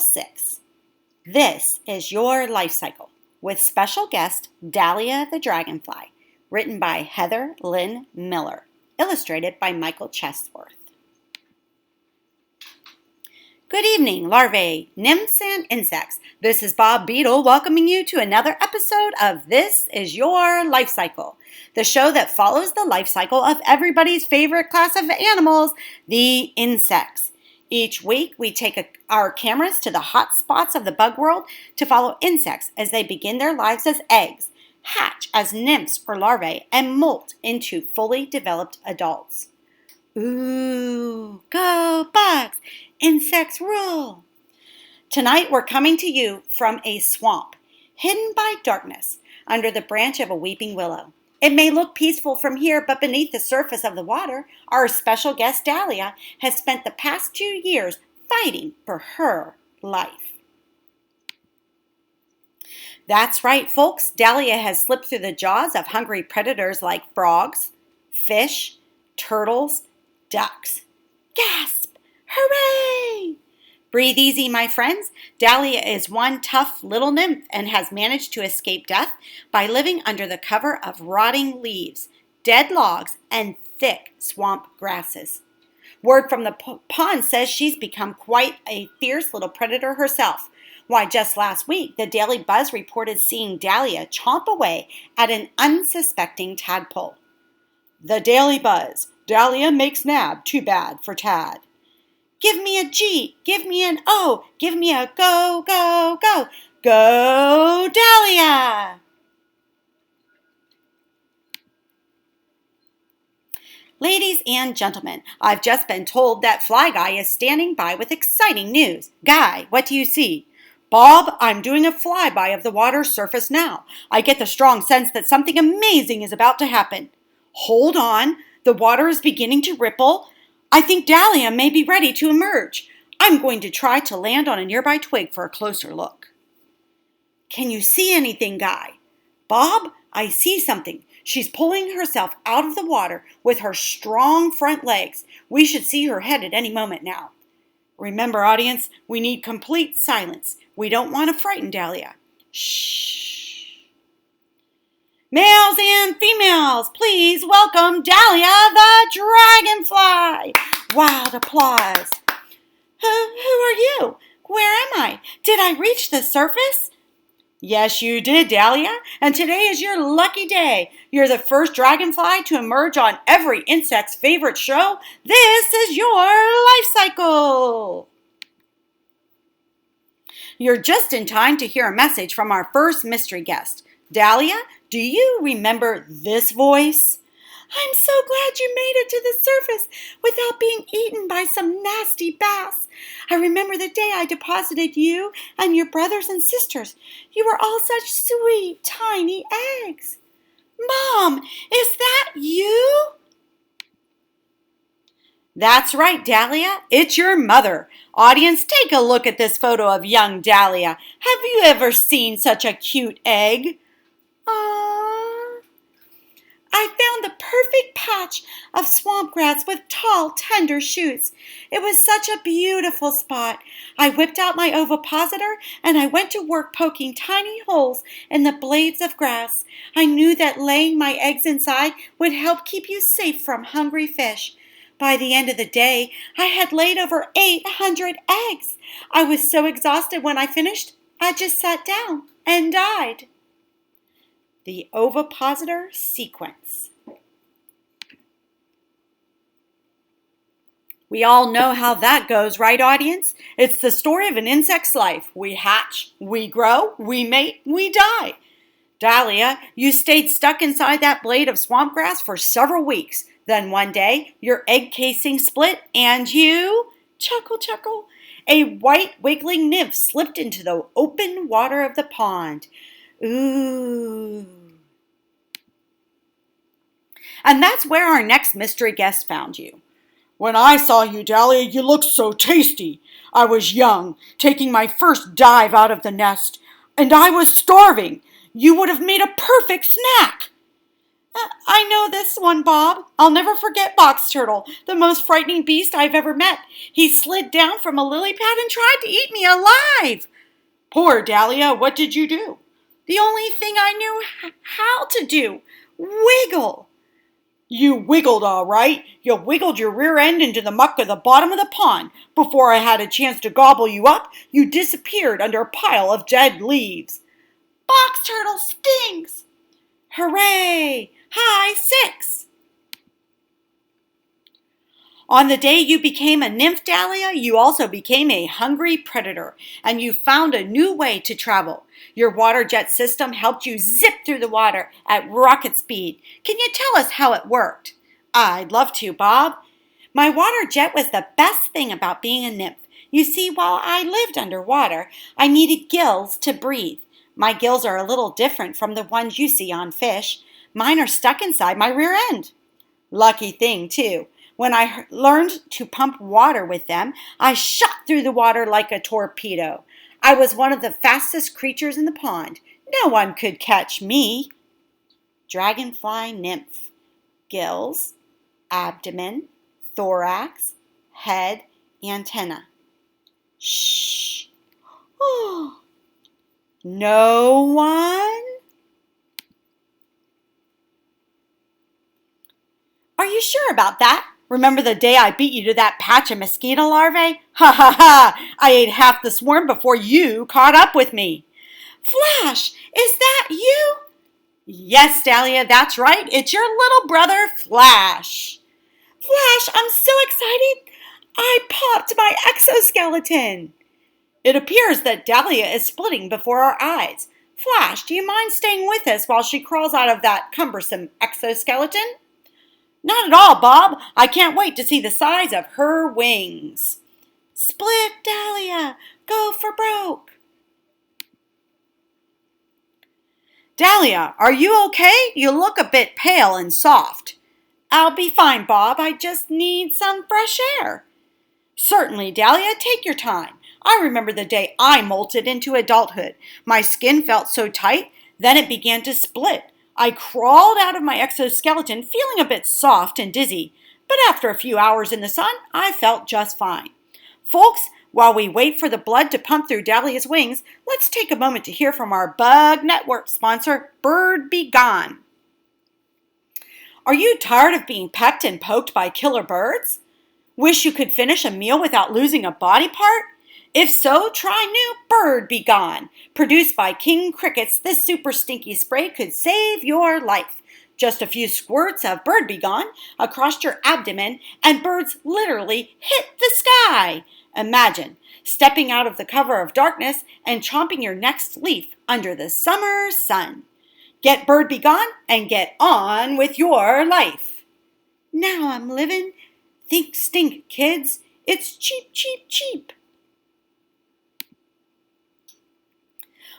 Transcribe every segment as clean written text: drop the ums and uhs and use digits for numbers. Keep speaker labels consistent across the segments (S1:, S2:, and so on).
S1: 6. This is your life cycle with special guest Dahlia the Dragonfly, written by Heather Lynn Miller, illustrated by Michael Chesworth. Good evening, larvae, nymphs, and insects. This is Bob Beetle welcoming you to another episode of This is Your Life Cycle, the show that follows the life cycle of everybody's favorite class of animals, the insects. Each week, we take our cameras to the hot spots of the bug world to follow insects as they begin their lives as eggs, hatch as nymphs or larvae, and molt into fully developed adults. Ooh, go bugs! Insects rule! Tonight, we're coming to you from a swamp, hidden by darkness, under the branch of a weeping willow. It may look peaceful from here, but beneath the surface of the water, our special guest Dahlia has spent the past 2 years fighting for her life. That's right, folks. Dahlia has slipped through the jaws of hungry predators like frogs, fish, turtles, ducks. Gasp! Hooray! Breathe easy, my friends. Dahlia is one tough little nymph and has managed to escape death by living under the cover of rotting leaves, dead logs, and thick swamp grasses. Word from the pond says she's become quite a fierce little predator herself. Why, just last week, the Daily Buzz reported seeing Dahlia chomp away at an unsuspecting tadpole. The Daily Buzz. Dahlia makes nab too bad for Tad. Give me a G, give me an O, give me a go, go, go. Go, Dahlia! Ladies and gentlemen, I've just been told that Fly Guy is standing by with exciting news. Guy, what do you see? Bob, I'm doing a flyby of the water's surface now. I get the strong sense that something amazing is about to happen. Hold on, the water is beginning to ripple. I think Dahlia may be ready to emerge. I'm going to try to land on a nearby twig for a closer look. Can you see anything, Guy? Bob, I see something. She's pulling herself out of the water with her strong front legs. We should see her head at any moment now. Remember, audience, we need complete silence. We don't want to frighten Dahlia. Shh. Males and females, please welcome Dahlia the Dragonfly. Loud applause. Who are you? Where am I? Did I reach the surface? Yes, you did, Dahlia, and today is your lucky day. You're the first dragonfly to emerge on every insect's favorite show. This is your life cycle. You're just in time to hear a message from our first mystery guest. Dahlia, do you remember this voice? I'm so glad you made it to the surface without being eaten by some nasty bass. I remember the day I deposited you and your brothers and sisters. You were all such sweet, tiny eggs. Mom, is that you? That's right, Dahlia. It's your mother. Audience, take a look at this photo of young Dahlia. Have you ever seen such a cute egg? Aww. I found the perfect patch of swamp grass with tall, tender shoots. It was such a beautiful spot. I whipped out my ovipositor and I went to work poking tiny holes in the blades of grass. I knew that laying my eggs inside would help keep you safe from hungry fish. By the end of the day, I had laid over 800 eggs. I was so exhausted when I finished, I just sat down and died. The ovipositor sequence. We all know how that goes, right, audience? It's the story of an insect's life. We hatch, we grow, we mate, we die. Dahlia, you stayed stuck inside that blade of swamp grass for several weeks. Then one day, your egg casing split and you, chuckle, chuckle, a white wiggling nymph slipped into the open water of the pond. Ooh. And that's where our next mystery guest found you. When I saw you, Dahlia, you looked so tasty. I was young, taking my first dive out of the nest, and I was starving. You would have made a perfect snack. I know this one, Bob. I'll never forget Box Turtle, the most frightening beast I've ever met. He slid down from a lily pad and tried to eat me alive. Poor Dahlia, what did you do? The only thing I knew how to do. Wiggle. You wiggled all right. You wiggled your rear end into the muck of the bottom of the pond. Before I had a chance to gobble you up, you disappeared under a pile of dead leaves. Box Turtle stinks. Hooray! High six! On the day you became a nymph, Dahlia, you also became a hungry predator, and you found a new way to travel. Your water jet system helped you zip through the water at rocket speed. Can you tell us how it worked? I'd love to, Bob. My water jet was the best thing about being a nymph. You see, while I lived underwater, I needed gills to breathe. My gills are a little different from the ones you see on fish. Mine are stuck inside my rear end. Lucky thing, too. When I learned to pump water with them, I shot through the water like a torpedo. I was one of the fastest creatures in the pond. No one could catch me. Dragonfly nymph. Gills, abdomen, thorax, head, antenna. Shh. Oh. No one? Are you sure about that? Remember the day I beat you to that patch of mosquito larvae? Ha ha ha! I ate half the swarm before you caught up with me. Flash, is that you? Yes, Dahlia, that's right. It's your little brother, Flash. Flash, I'm so excited. I popped my exoskeleton. It appears that Dahlia is splitting before our eyes. Flash, do you mind staying with us while she crawls out of that cumbersome exoskeleton? Not at all, Bob. I can't wait to see the size of her wings. Split, Dahlia. Go for broke. Dahlia, are you okay? You look a bit pale and soft. I'll be fine, Bob. I just need some fresh air. Certainly, Dahlia. Take your time. I remember the day I molted into adulthood. My skin felt so tight, then it began to split. I crawled out of my exoskeleton feeling a bit soft and dizzy, but after a few hours in the sun, I felt just fine. Folks, while we wait for the blood to pump through Dahlia's wings, let's take a moment to hear from our Bug Network sponsor, Bird Be Gone. Are you tired of being pecked and poked by killer birds? Wish you could finish a meal without losing a body part? If so, try new Bird Be Gone. Produced by King Crickets, this super stinky spray could save your life. Just a few squirts of Bird Be Gone across your abdomen and birds literally hit the sky. Imagine stepping out of the cover of darkness and chomping your next leaf under the summer sun. Get Bird Be Gone and get on with your life. Now I'm living. Think stink, kids. It's cheap, cheap, cheap.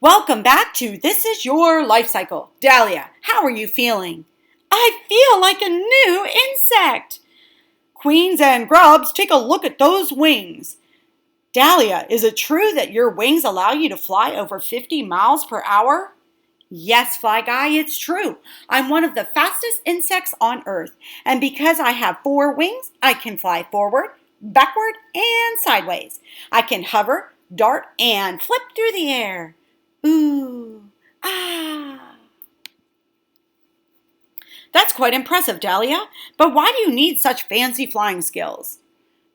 S1: Welcome back to This Is Your Life Cycle. Dahlia, how are you feeling? I feel like a new insect. Queens and grubs, take a look at those wings. Dahlia, is it true that your wings allow you to fly over 50 miles per hour? Yes, Fly Guy, it's true. I'm one of the fastest insects on Earth, and because I have 4 wings, I can fly forward, backward, and sideways. I can hover, dart, and flip through the air. Ooh, ah. That's quite impressive, Dahlia. But why do you need such fancy flying skills?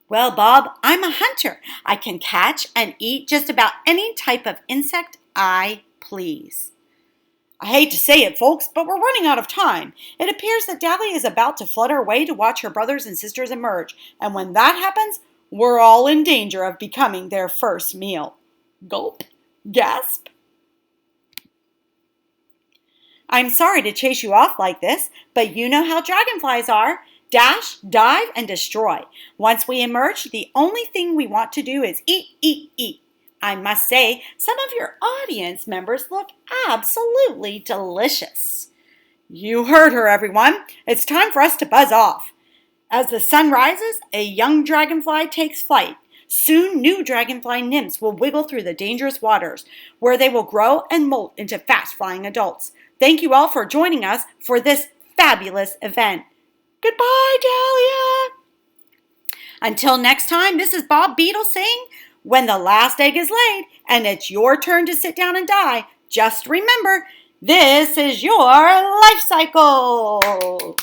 S1: Well, Bob, I'm a hunter. I can catch and eat just about any type of insect I please. I hate to say it, folks, but we're running out of time. It appears that Dahlia is about to flutter away to watch her brothers and sisters emerge. And when that happens, we're all in danger of becoming their first meal. Gulp. Gasp. I'm sorry to chase you off like this, but you know how dragonflies are. Dash, dive, and destroy. Once we emerge, the only thing we want to do is eat, eat, eat. I must say, some of your audience members look absolutely delicious. You heard her, everyone. It's time for us to buzz off. As the sun rises, a young dragonfly takes flight. Soon, new dragonfly nymphs will wiggle through the dangerous waters, where they will grow and molt into fast-flying adults. Thank you all for joining us for this fabulous event. Goodbye, Dahlia. Until next time, this is Bob Beetle saying, when the last egg is laid and it's your turn to sit down and die, just remember, this is your life cycle.